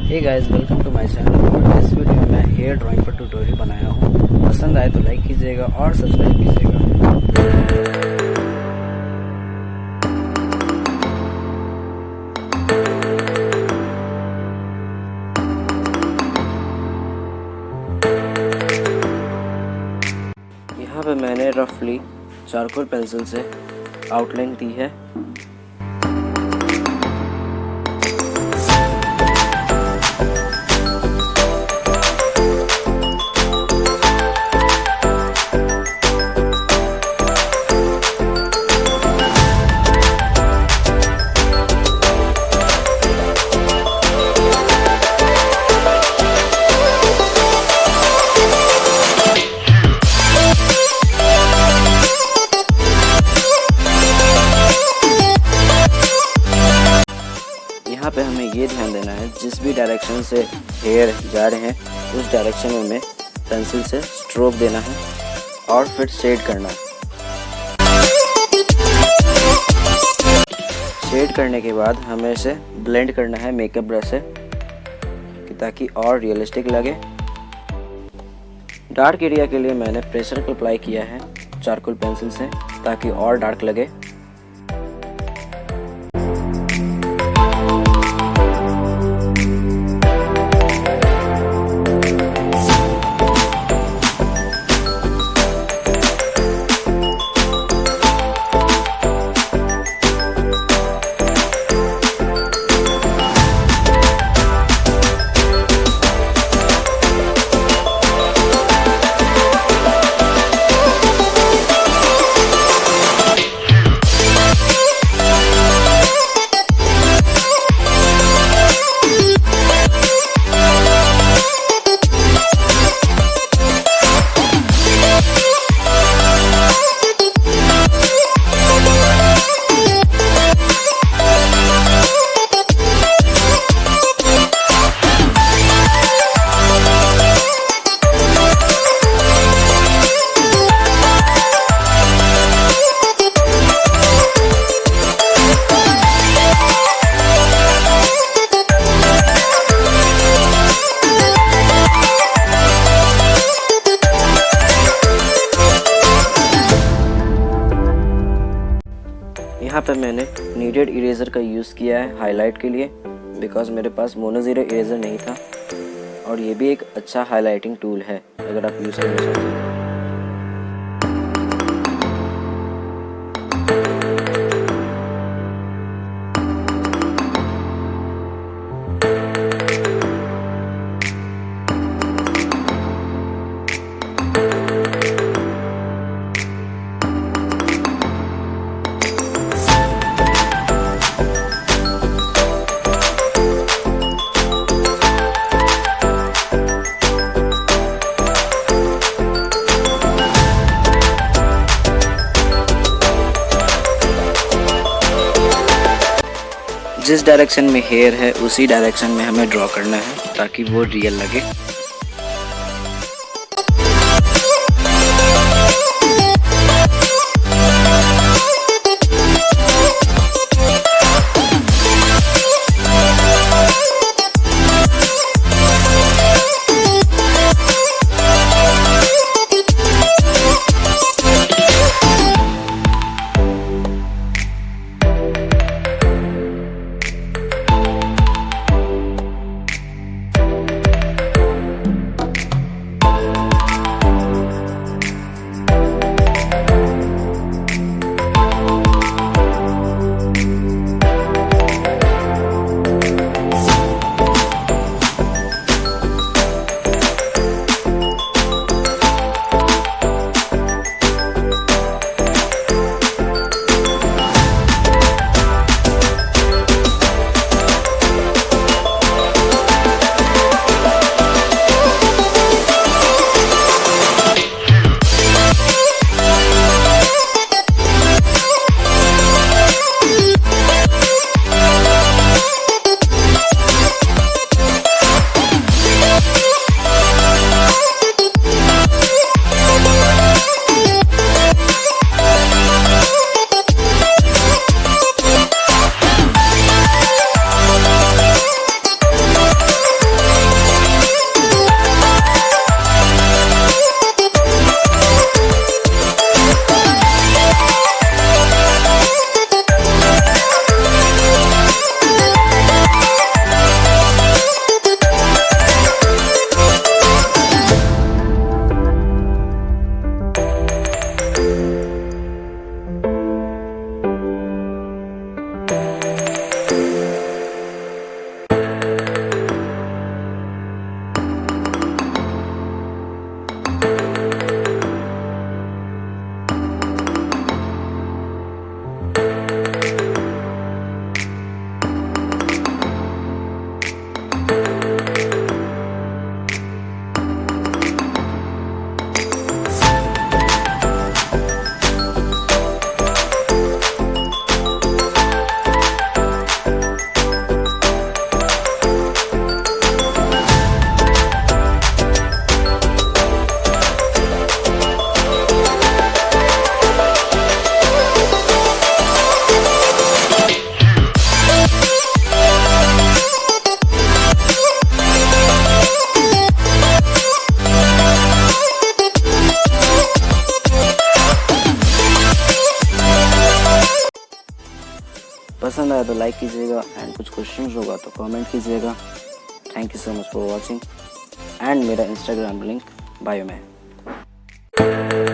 Hey guys, welcome to my channel. और इस video में मैं हेयर ड्राइंग पर ट्यूटोरियल बनाया हूँ। पसंद आए तो लाइक कीजिएगा और सब्सक्राइब कीजिएगा। यहाँ पे मैंने रफली चारकोल पेंसिल से आउटलाइन दी है। यहाँ पे हमें ये ध्यान देना है, जिस भी डायरेक्शन से हेयर जा रहे हैं उस डायरेक्शन में हमें पेंसिल से स्ट्रोक देना है और फिर शेड करना है। शेड करने के बाद हमें इसे ब्लेंड करना है मेकअप ब्रश से ताकि और रियलिस्टिक लगे। डार्क एरिया के लिए मैंने प्रेशर को अप्लाई किया है चारकोल पेंसिल से ताकि और डार्क लगे। यहाँ पे मैंने नीडेड इरेजर का यूज़ किया है हाईलाइट के लिए, बिकॉज मेरे पास मोनो ज़ीरो इरेजर नहीं था और ये भी एक अच्छा हाईलाइटिंग टूल है अगर आप यूज़ करना चाहते हैं। जिस डायरेक्शन में हेयर है उसी डायरेक्शन में हमें ड्रॉ करना है ताकि वो रियल लगे। पसंद आया तो लाइक कीजिएगा एंड कुछ क्वेश्चंस होगा तो कमेंट कीजिएगा। Thank you so much for watching and मेरा इंस्टाग्राम लिंक बायो में है।